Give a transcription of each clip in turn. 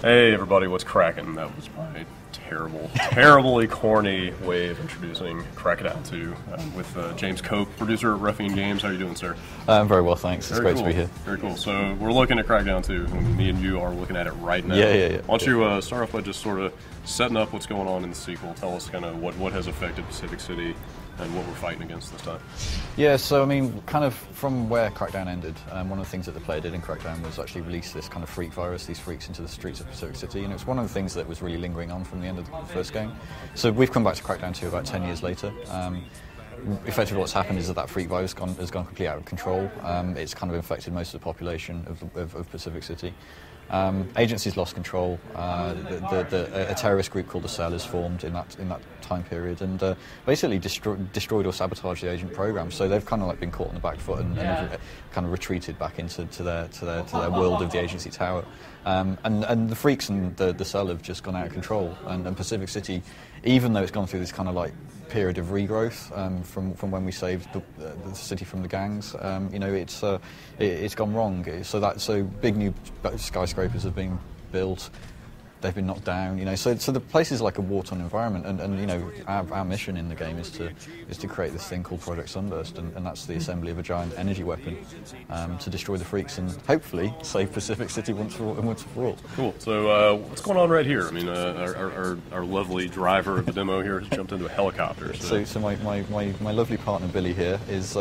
Hey everybody, what's cracking? That was my terribly corny way of introducing Crackdown 2 with James Cope, producer at Ruffian Games. How are you doing, sir? I'm very well, thanks. It's great to be here. Very cool. So we're looking at Crackdown 2, and me and you are looking at it right now. Yeah. Why don't you start off by just sort of setting up what's going on in the sequel? Tell us kind of what has affected Pacific City and what we're fighting against this time. Yeah, so I mean, kind of from where Crackdown ended, one of the things that the player did in Crackdown was actually release this kind of freak virus, these freaks into the streets of Pacific City, and it's one of the things that was really lingering on from the end of the first game. So we've come back to Crackdown 2 about 10 years later. Effectively what's happened is that freak virus has gone completely out of control. It's kind of infected most of the population of Pacific City. Agency's lost control. A terrorist group called the Cell is formed in that time period, and basically destroyed or sabotaged the agent program. So they've kind of like been caught on the back foot and have kind of retreated back into their world of the Agency Tower. And the freaks and the Cell have just gone out of control. And Pacific City, even though it's gone through this kind of like period of regrowth from when we saved the city from the gangs, it's gone wrong. So big new skyscrapers have been built. They've been knocked down, so the place is like a war-torn environment, and our mission in the game is to create this thing called Project Sunburst, and that's the assembly of a giant energy weapon to destroy the freaks and hopefully save Pacific City once for all. Cool. So what's going on right here? I mean, our lovely driver of the demo here has jumped into a helicopter. So my lovely partner Billy here is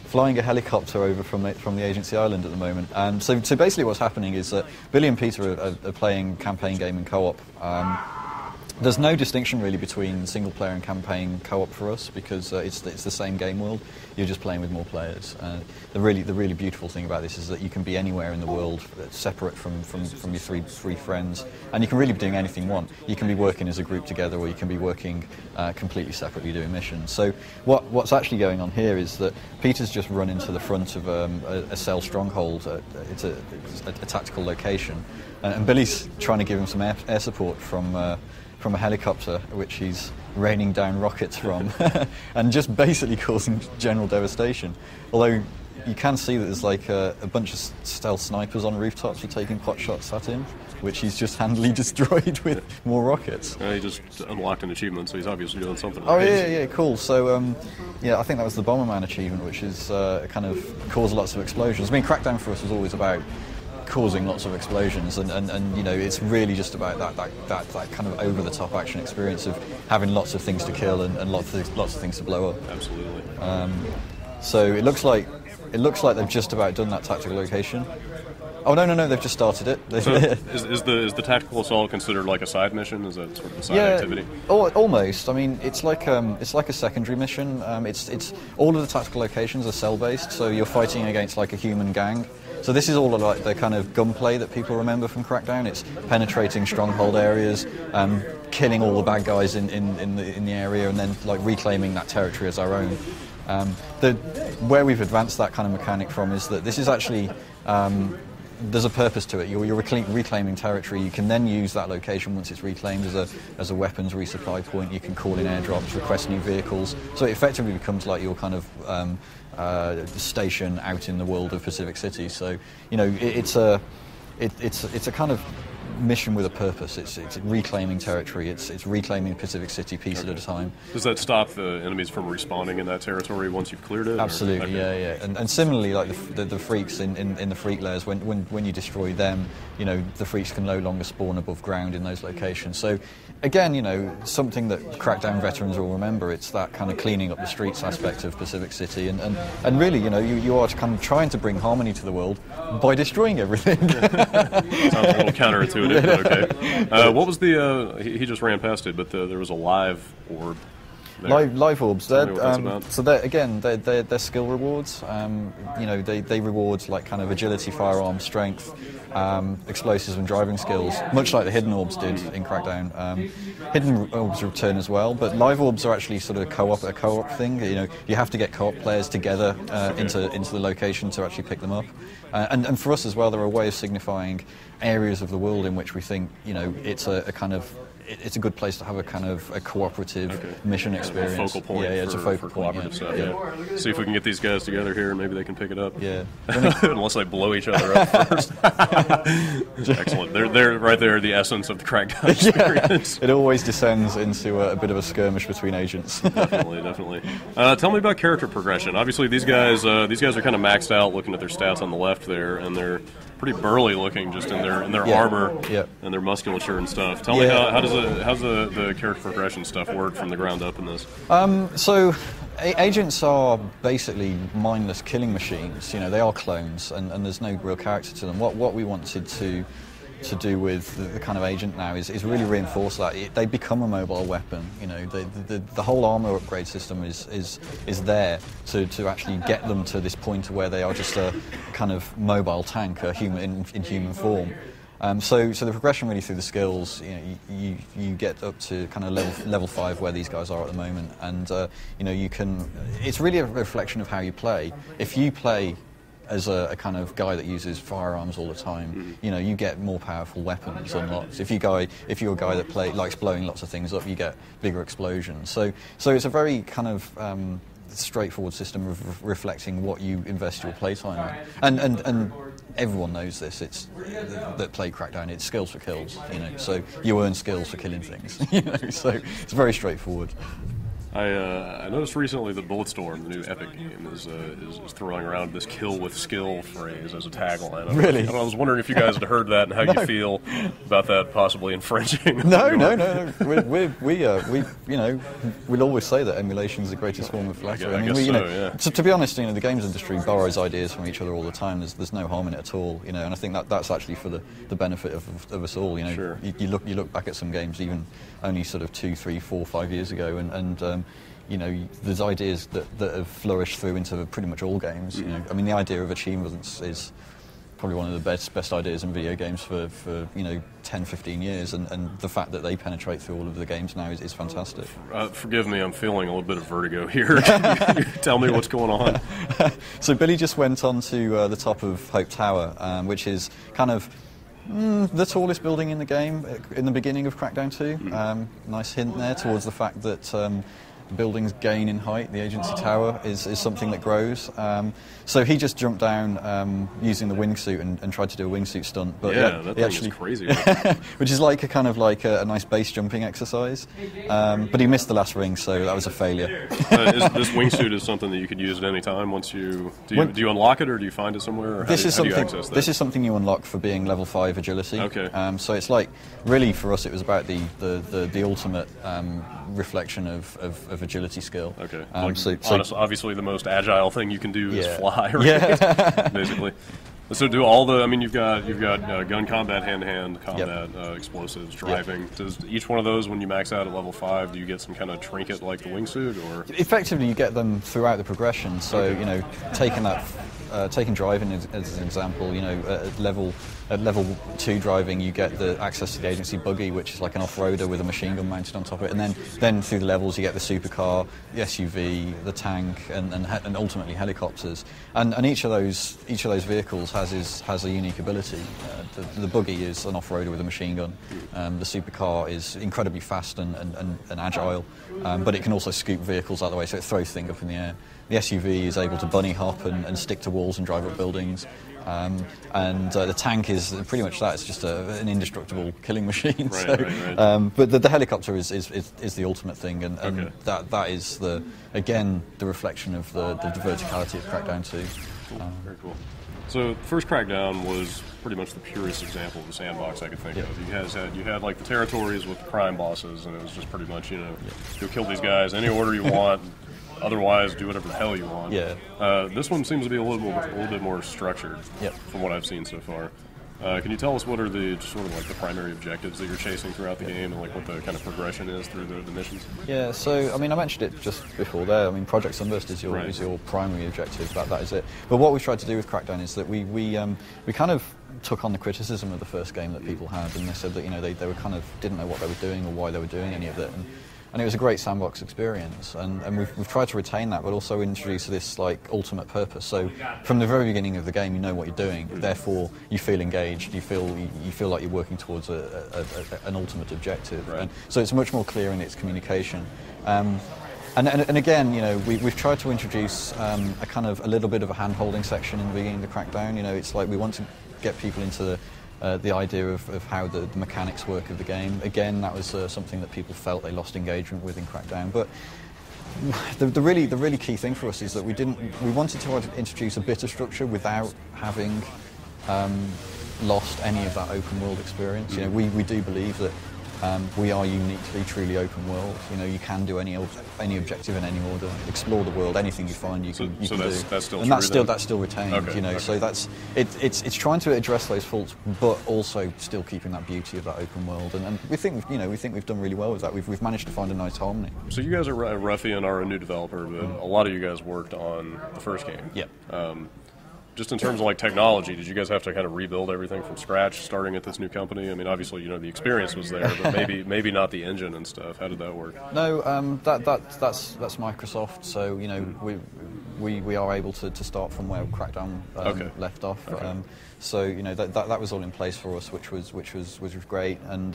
flying a helicopter over from the Agency Island at the moment. So basically what's happening is that Billy and Peter are playing campaign game and co-op. There's no distinction really between single player and campaign co-op for us, because it's the same game world. You're just playing with more players. The really beautiful thing about this is that you can be anywhere in the world, separate from your three friends, and you can really be doing anything you want. You can be working as a group together, or you can be working completely separately doing missions. So what's actually going on here is that Peter's just run into the front of a Cell stronghold. It's a tactical location, and Billy's trying to give him some air support from a helicopter, which he's raining down rockets from, and just basically causing general devastation. Although you can see that there's like a bunch of stealth snipers on rooftops who are taking pot shots at him, which he's just handily destroyed with more rockets. He just unlocked an achievement, so he's obviously doing something. Oh yeah, cool. So I think that was the Bomberman achievement, which is kind of cause lots of explosions. I mean, Crackdown for us was always about causing lots of explosions, and it's really just about that kind of over-the-top action experience of having lots of things to kill and lots of things to blow up. Absolutely. So it looks like they've just about done that tactical location. Oh no, they've just started it. So is the tactical assault considered like a side mission? Is that sort of a side activity? Almost. I mean, it's like a secondary mission. It's all of the tactical locations are cell-based, so you're fighting against like a human gang. So this is all like the kind of gunplay that people remember from Crackdown. It's penetrating stronghold areas, killing all the bad guys in the area, and then like reclaiming that territory as our own. Where we've advanced that kind of mechanic from is that this is actually there's a purpose to it. You're reclaiming territory. You can then use that location once it's reclaimed as a weapons resupply point. You can call in airdrops, request new vehicles. So it effectively becomes like your kind of station out in the world of Pacific City. So it's a kind of mission with a purpose. It's reclaiming territory. It's reclaiming Pacific City piece at a time. Does that stop the enemies from respawning in that territory once you've cleared it? Absolutely, yeah. And similarly, like the freaks in the freak layers, when you destroy them, the freaks can no longer spawn above ground in those locations. So again, something that Crackdown veterans will remember. It's that kind of cleaning up the streets aspect of Pacific City, and really, you are kind of trying to bring harmony to the world by destroying everything. Sounds a little counterintuitive. But okay. What was he just ran past it, but there was a live orb there. Live orbs. So they're skill rewards. They reward like kind of agility, firearm, strength, explosives and driving skills, much like the hidden orbs did in Crackdown. Hidden orbs return as well, but live orbs are actually sort of a co-op thing. You have to get co-op players together into the location to actually pick them up. And for us as well, they're a way of signifying areas of the world in which we think it's a kind of it's a good place to have a kind of a cooperative mission experience. A focal point it's a focal point, cooperative stuff. Yeah. See if we can get these guys together here, and maybe they can pick it up. Yeah. Unless they blow each other up first. Excellent. They're right there, the essence of the Crackdown experience. It always descends into a bit of a skirmish between agents. Definitely. Tell me about character progression. Obviously, these guys are kind of maxed out. Looking at their stats on the left there, and they're pretty burly looking, just in their armor and their musculature and stuff. Tell me how's the character progression stuff work from the ground up in this? So agents are basically mindless killing machines. You know, they are clones, and there's no real character to them. What we wanted to do with the kind of agent now is really reinforce that. They become a mobile weapon. You know, the whole armor upgrade system is there to actually get them to this point where they are just a kind of mobile tank, a human in human form. So the progression really through the skills, you get up to kind of level 5 where these guys are at the moment, and you can. It's really a reflection of how you play. If you play as a kind of guy that uses firearms all the time, you get more powerful weapons unlocked. If you're a guy that likes blowing lots of things up, you get bigger explosions. So it's a very kind of straightforward system of reflecting what you invest your playtime in. And everyone knows this. It's that play Crackdown. It's skills for kills. So you earn skills for killing things. So it's very straightforward. I noticed recently that Bulletstorm, the new Epic game, is throwing around this "kill with skill" phrase as a tagline. Really? I was wondering if you guys had heard that and how you feel about that possibly infringing. No. We'll always say that emulation is the greatest form of flattery. To be honest, the games industry borrows ideas from each other all the time. There's no harm in it at all. And I think that's actually for the benefit of us all. Sure. You look back at some games even only sort of 2, 3, 4, 5 years ago, and there's ideas that have flourished through into pretty much all games. I mean, the idea of achievements is probably one of the best ideas in video games for 10, 15 years, and the fact that they penetrate through all of the games now is fantastic. Forgive me, I'm feeling a little bit of vertigo here. Can you tell me what's going on? So Billy just went on to the top of Hope Tower, which is kind of the tallest building in the game in the beginning of Crackdown 2. Nice hint there towards the fact that buildings gain in height. The agency tower is something that grows. So he just jumped down using the wingsuit and tried to do a wingsuit stunt. But that thing is crazy. Which is like a nice base jumping exercise. But he missed the last ring, so that was a failure. This wingsuit is something that you could use at any time. Do you unlock it, or do you find it somewhere? Or how do you access that? This is something you unlock for being level 5 agility. Okay. So it's like, really for us, it was about the ultimate reflection of agility skill. Okay. Obviously, the most agile thing you can do is fly, right? Yeah. Basically. So do all the? I mean, you've got gun combat, hand-to-hand combat, explosives, driving. Yep. Does each one of those, when you max out at level 5, do you get some kind of trinket like the wingsuit, or? Effectively, you get them throughout the progression. So taking driving as an example, at level 2 driving, you get the access to the agency buggy, which is like an off-roader with a machine gun mounted on top of it, and then through the levels you get the supercar, the SUV, the tank, and ultimately helicopters. And each of those vehicles has a unique ability. The buggy is an off-roader with a machine gun. The supercar is incredibly fast and agile, but it can also scoop vehicles out of the way, so it throws things up in the air. The SUV is able to bunny hop and stick to walls and drive up buildings. And the tank is pretty much that. It's just an indestructible killing machine. Right. But the helicopter is the ultimate thing, and that is the reflection of the verticality of Crackdown 2. Very cool. So first Crackdown was pretty much the purest example of a sandbox I could think of. You had like the territories with the crime bosses, and it was just pretty much go kill these guys any order you want. Otherwise, do whatever the hell you want. Yeah. This one seems to be a little bit more structured. From what I've seen so far. Can you tell us what are the primary objectives that you're chasing throughout the game, and like what the kind of progression is through the missions? Yeah. So I mean, I mentioned it just before there. I mean, Project Sunburst is your primary objective. That is it. But what we tried to do with Crackdown is that we kind of took on the criticism of the first game that people had, and they said that they were kind of didn't know what they were doing or why they were doing any of it. And it was a great sandbox experience, and we've tried to retain that, but also introduce this ultimate purpose. So from the very beginning of the game, you know what you're doing. Therefore, you feel engaged. You feel like you're working towards an ultimate objective. Right. And so it's much more clear in its communication. And again, you know, we've tried to introduce a kind of a little bit of a hand-holding section in the beginning of the Crackdown. You know, it's like we want to get people into the idea of how the mechanics work of the game. Again, that was something that people felt they lost engagement with in Crackdown. But the really key thing for us is that we wanted to introduce a bit of structure without having lost any of that open world experience. You know, we do believe that we are uniquely, truly open world. You know, you can do any objective in any order, explore the world, anything you find you can do. That's still and true, that's still retained. Okay, you know, so it's trying to address those faults, but also still keeping that beauty of that open world. And we think we've done really well with that. We've managed to find a nice harmony. So you guys are Ruffian are a new developer, but a lot of you guys worked on the first game. Yeah. Just in terms of like technology, did you guys have to kind of rebuild everything from scratch, starting at this new company? I mean, obviously, you know, the experience was there, but maybe not the engine and stuff. How did that work? No, that's Microsoft. So you know, we are able to start from where Crackdown left off. Okay. So you know that was all in place for us, which was great. And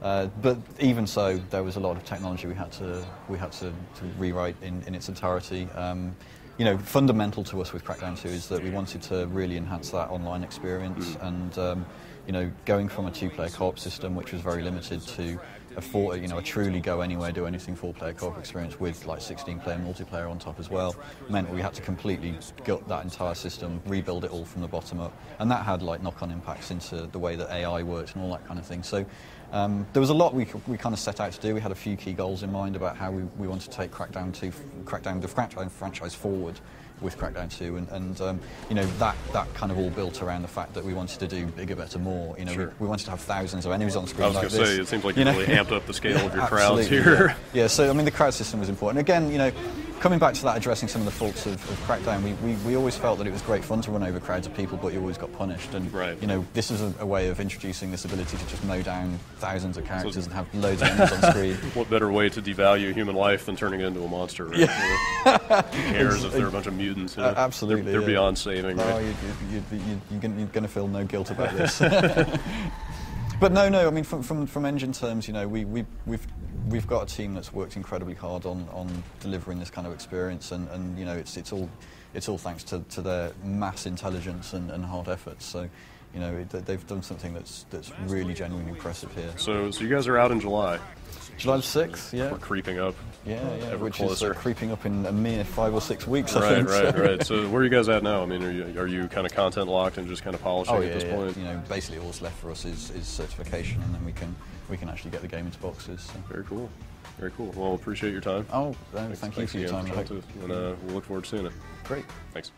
but even so, there was a lot of technology we had to rewrite in its entirety. You know, fundamental to us with Crackdown 2 is that we wanted to really enhance that online experience, and you know, going from a two-player co-op system, which was very limited, to a truly go anywhere, do anything four-player co-op experience with like 16-player multiplayer on top as well, meant we had to completely gut that entire system, rebuild it all from the bottom up, and that had like knock-on impacts into the way that AI worked and all that kind of thing. So there was a lot we kind of set out to do. We had a few key goals in mind about how we wanted to take the Crackdown franchise forward with Crackdown 2, and you know, that kind of all built around the fact that we wanted to do bigger, better, more. You know, sure. we wanted to have thousands of enemies on screen. I was like going to say, it seems like you really amped up the scale of your crowds here. Yeah, so I mean, the crowd system was important. Again, you know, coming back to that, addressing some of the faults of Crackdown, we always felt that it was great fun to run over crowds of people, but you always got punished. And you know, this is a way of introducing this ability to just mow down thousands of characters and have loads of enemies on screen. What better way to devalue human life than turning it into a monster? Right? Yeah. Who cares if they're a bunch of mutants? You know? Absolutely. They're beyond saving. No, right? you're going to feel no guilt about this. But no. I mean, from engine terms, you know, we've got a team that's worked incredibly hard on delivering this kind of experience, and you know, it's all thanks to their mass intelligence and hard efforts. So, you know, they've done something that's really genuinely impressive here. So you guys are out in July. July 6th, yeah. We're creeping up. Yeah, which closer. Is creeping up in a mere 5 or 6 weeks, right, I think. Right. So where are you guys at now? I mean, are you kind of content locked and just kind of polishing at this point? You know, basically all that's left for us is certification, and then we can actually get the game into boxes. So. Very cool. Very cool. Well, appreciate your time. Oh, thank you for your time. And we'll look forward to seeing it. Great. Thanks.